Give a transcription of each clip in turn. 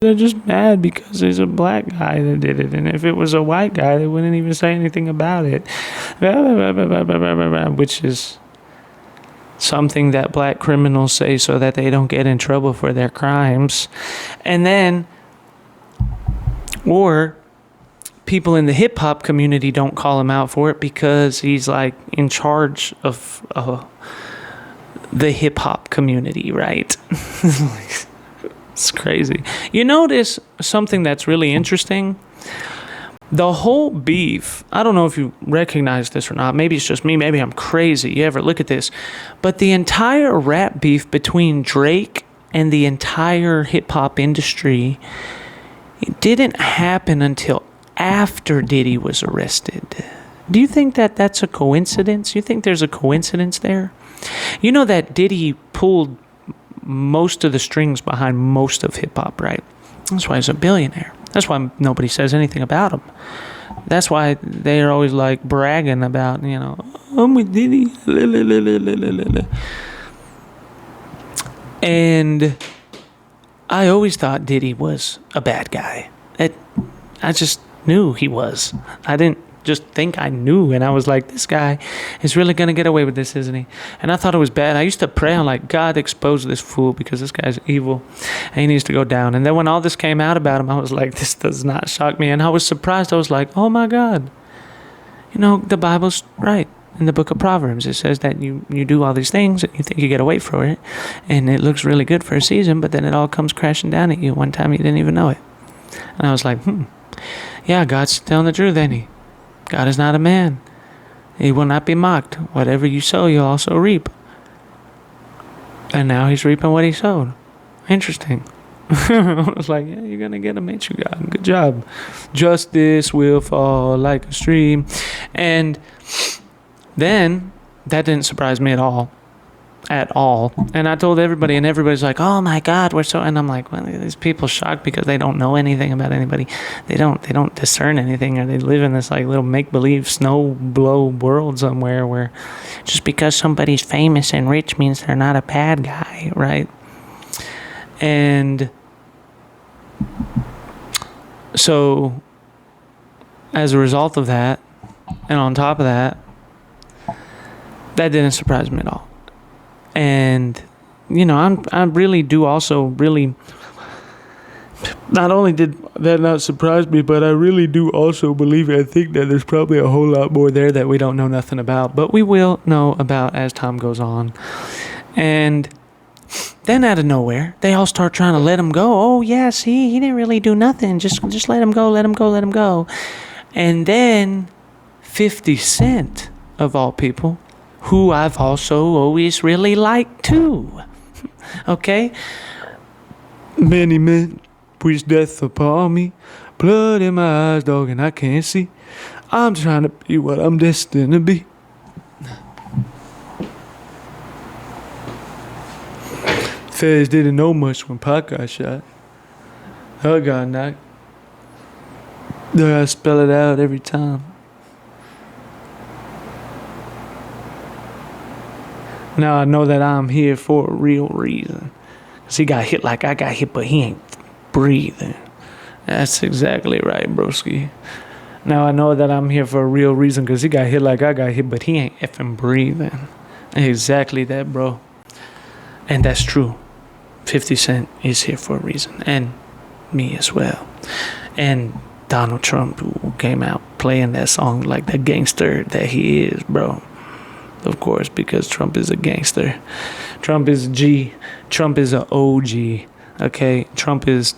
They're just mad because there's a black guy that did it. And if it was a white guy, they wouldn't even say anything about it. Which is something that black criminals say so that they don't get in trouble for their crimes. And then, or people in the hip-hop community don't call him out for it because he's like in charge of the hip-hop community, right? It's crazy. You notice something that's really interesting? The whole beef, I don't know if you recognize this or not. Maybe it's just me. Maybe I'm crazy. You ever look at this? But the entire rap beef between Drake and the entire hip-hop industry, it didn't happen until after Diddy was arrested. Do you think that that's a coincidence? You think there's a coincidence there? You know that Diddy pulled most of the strings behind most of hip-hop, right? That's why he's a billionaire. That's why nobody says anything about him. That's why they're always like bragging about, I'm with Diddy. And I always thought Diddy was a bad guy. I just knew he was. I didn't just think I knew, and I was like, this guy is really gonna get away with this, isn't he? And I thought it was bad. I used to pray, I'm like, God, expose this fool because this guy's evil and he needs to go down. And then when all this came out about him, I was like, this does not shock me. And I was surprised. I was like, oh my God, the Bible's right. In the book of Proverbs, it says that you do all these things and you think you get away from it, and it looks really good for a season, but then it all comes crashing down at you one time you didn't even know it. And I was like, yeah, God's telling the truth, ain't he? God is not a man. He will not be mocked. Whatever you sow, you'll also reap. And now he's reaping what he sowed. Interesting. I was like, yeah, you're going to get him, ain't you, God? Good job. Justice will fall like a stream. And then that didn't surprise me at all. At all. And I told everybody, and everybody's like, oh my God, we're so, and I'm like, well, these people shocked because they don't know anything about anybody. They don't discern anything, or they live in this like little make-believe snow blow world somewhere where just because somebody's famous and rich means they're not a bad guy, right? And so as a result of that, and on top of that, that didn't surprise me at all. And, I really do also really, not only did that not surprise me, but I really do also believe it. I think that there's probably a whole lot more there that we don't know nothing about, but we will know about as time goes on. And then out of nowhere, they all start trying to let him go. Oh, yeah, see, he didn't really do nothing. Just let him go, let him go, let him go. And then 50 Cent, of all people, who I've also always really liked too. Okay? Many men preach death upon me. Blood in my eyes, dog, and I can't see. I'm trying to be what I'm destined to be. Feds didn't know much when Pac got shot. I got knocked. There I spell it out every time. Now I know that I'm here for a real reason. Because he got hit like I got hit, but he ain't breathing. That's exactly right, broski. Now I know that I'm here for a real reason because he got hit like I got hit, but he ain't effing breathing. Exactly that, bro. And that's true. 50 Cent is here for a reason. And me as well. And Donald Trump, who came out playing that song like the gangster that he is, bro. Of course, because Trump is a gangster. Trump is a G. Trump is an OG. Okay? Trump is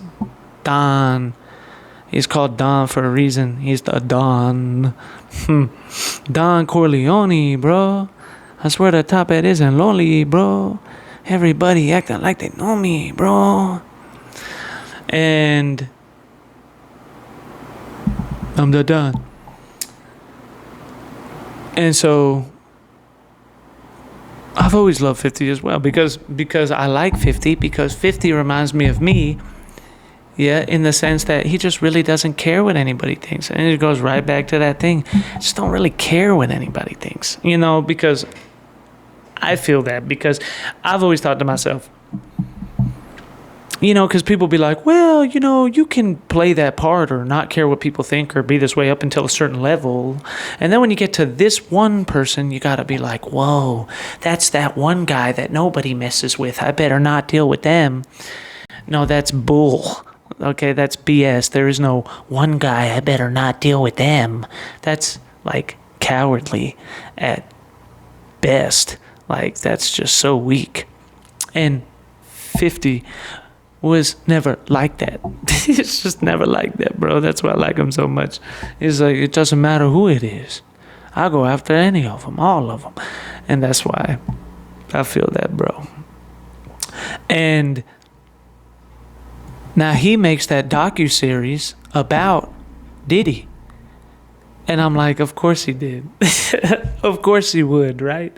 Don. He's called Don for a reason. He's the Don. Don Corleone, bro. I swear the top hat isn't lonely, bro. Everybody acting like they know me, bro. And I'm the Don. And so I've always loved 50 as well because I like 50 because 50 reminds me of me, yeah, in the sense that he just really doesn't care what anybody thinks. And it goes right back to that thing. Just don't really care what anybody thinks, because I feel that because I've always thought to myself, because people be like, well, you can play that part or not care what people think or be this way up until a certain level. And then when you get to this one person, you got to be like, whoa, that's that one guy that nobody messes with. I better not deal with them. No, that's bull. Okay, that's BS. There is no one guy, I better not deal with them. That's like cowardly at best. Like, that's just so weak. And 50 was never like that. It's just never like that, bro. That's why I like him so much. It's like, it doesn't matter who it is. I'll go after any of them, all of them. And that's why I feel that, bro. And now he makes that docuseries about Diddy. And I'm like, of course he did. Of course he would, right?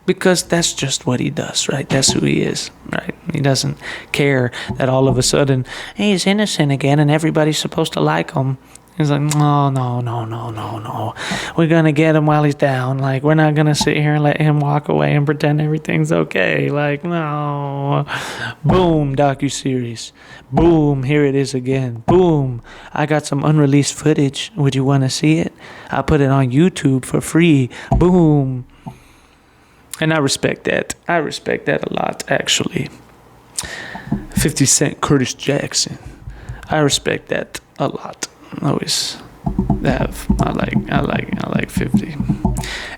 Because that's just what he does, right? That's who he is, right? He doesn't care that all of a sudden he's innocent again and everybody's supposed to like him. He's like, no. We're going to get him while he's down. Like, we're not going to sit here and let him walk away and pretend everything's okay. Like, no. Boom, docuseries. Boom, here it is again. Boom, I got some unreleased footage. Would you want to see it? I put it on YouTube for free. Boom. And I respect that. I respect that a lot, actually. 50 Cent, Curtis Jackson. I respect that a lot. Always have. I like 50.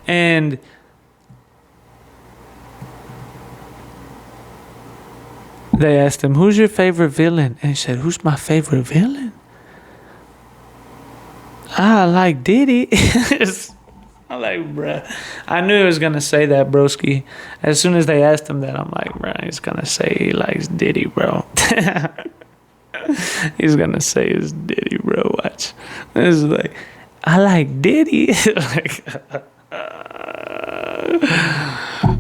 And they asked him, who's your favorite villain? And he said, who's my favorite villain? I like Diddy. I'm like, bruh. I knew he was going to say that, broski. As soon as they asked him that, I'm like, bruh, he's going to say he likes Diddy, bro. He's going to say it's Diddy, bro. Watch. It's like, I like Diddy. Like,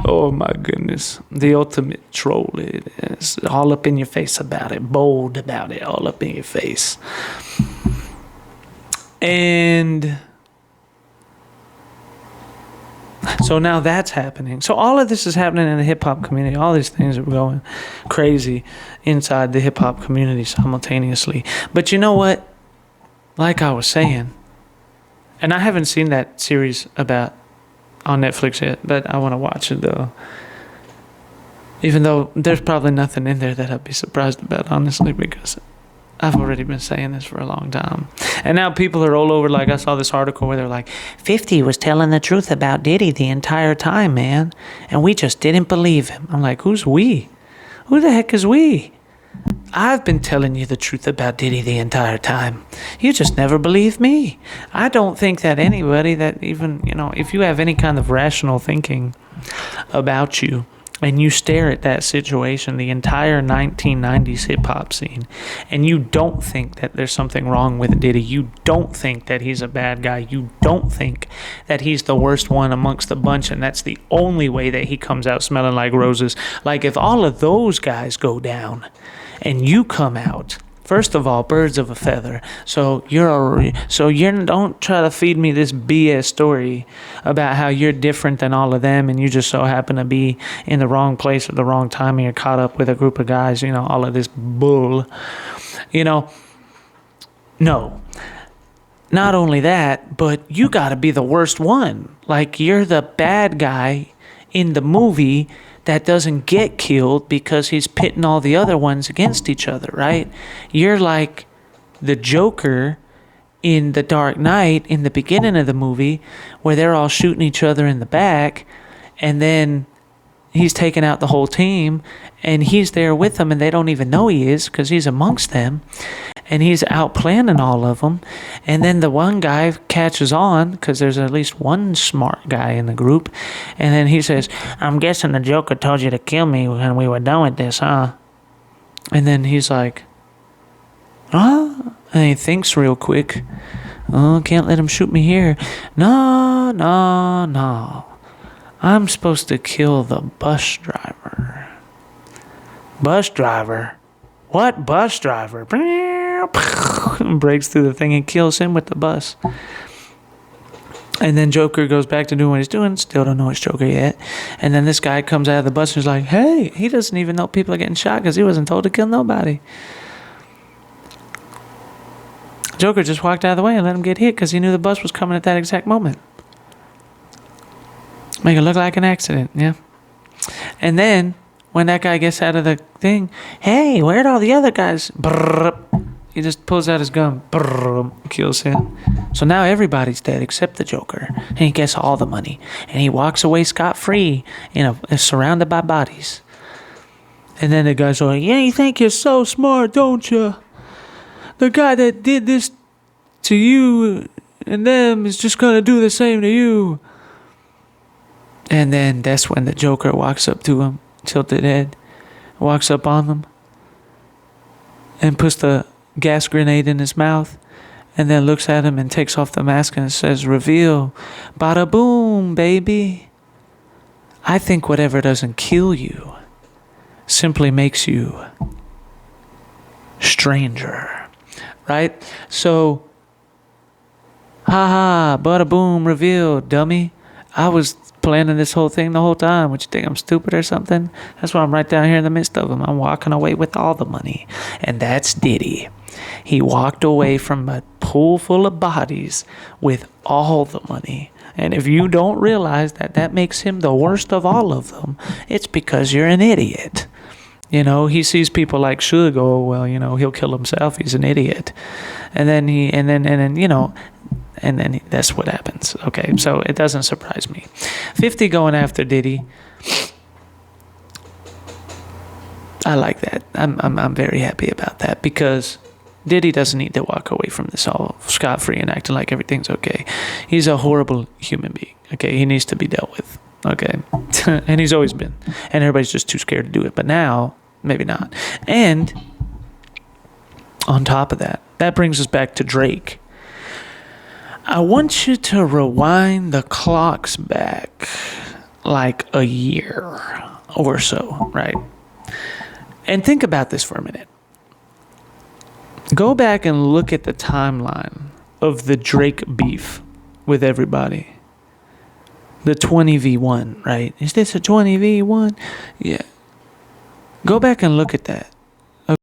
oh, my goodness. The ultimate troll. It is all up in your face about it. Bold about it. All up in your face. And so now that's happening. So all of this is happening in the hip-hop community. All these things are going crazy inside the hip-hop community simultaneously. But you know what? Like I was saying, and I haven't seen that series on Netflix yet, but I want to watch it, though. Even though there's probably nothing in there that I'd be surprised about, honestly, because I've already been saying this for a long time. And now people are all over, like I saw this article where they're like, 50 was telling the truth about Diddy the entire time, man. And we just didn't believe him. I'm like, who's we? Who the heck is we? I've been telling you the truth about Diddy the entire time. You just never believe me. I don't think that anybody that even, if you have any kind of rational thinking about you, and you stare at that situation, the entire 1990s hip-hop scene, and you don't think that there's something wrong with Diddy, you don't think that he's a bad guy, you don't think that he's the worst one amongst the bunch, and that's the only way that he comes out smelling like roses. Like, if all of those guys go down, and you come out, first of all, birds of a feather. So you don't try to feed me this BS story about how you're different than all of them and you just so happen to be in the wrong place at the wrong time and you're caught up with a group of guys, all of this bull. No. Not only that, but you got to be the worst one. Like, you're the bad guy in the movie that doesn't get killed because he's pitting all the other ones against each other, right? You're like the Joker in The Dark Knight in the beginning of the movie where they're all shooting each other in the back and then he's taking out the whole team and he's there with them and they don't even know he is because he's amongst them and he's out planning all of them. And then the one guy catches on because there's at least one smart guy in the group. And then he says, I'm guessing the Joker told you to kill me when we were done with this, huh? And then he's like, huh? And he thinks real quick. Oh, can't let him shoot me here. No. I'm supposed to kill the bus driver. Bus driver? What bus driver? Breaks through the thing and kills him with the bus. And then Joker goes back to doing what he's doing. Still don't know it's Joker yet. And then this guy comes out of the bus and is like, hey, he doesn't even know people are getting shot because he wasn't told to kill nobody. Joker just walked out of the way and let him get hit because he knew the bus was coming at that exact moment. Make it look like an accident, yeah. And then when that guy gets out of the thing, hey, where'd all the other guys? Brrr. He just pulls out his gun, brrr, kills him. So now everybody's dead except the Joker. And he gets all the money. And he walks away scot-free, surrounded by bodies. And then the guy's like, yeah, you think you're so smart, don't you? The guy that did this to you and them is just going to do the same to you. And then that's when the Joker walks up to him, tilted head, walks up on them, and puts the gas grenade in his mouth, and then looks at him and takes off the mask and says, reveal, bada boom, baby. I think whatever doesn't kill you simply makes you stranger, right? So, haha, bada boom, reveal, dummy. I was planning this whole thing the whole time. What, you think I'm stupid or something? That's why I'm right down here in the midst of them. I'm walking away with all the money. And that's Diddy. He walked away from a pool full of bodies with all the money. And if you don't realize that that makes him the worst of all of them, it's because you're an idiot. He sees people like Suge, he'll kill himself. He's an idiot. And then that's what happens. Okay, so it doesn't surprise me. 50 going after Diddy. I like that. I'm very happy about that because Diddy doesn't need to walk away from this all scot-free and acting like everything's okay. He's a horrible human being. Okay, he needs to be dealt with. Okay, and he's always been. And everybody's just too scared to do it. But now, maybe not. And on top of that, that brings us back to Drake. I want you to rewind the clocks back like a year or so, right? And think about this for a minute. Go back and look at the timeline of the Drake beef with everybody. The 20v1, right? Is this a 20v1? Yeah. Go back and look at that.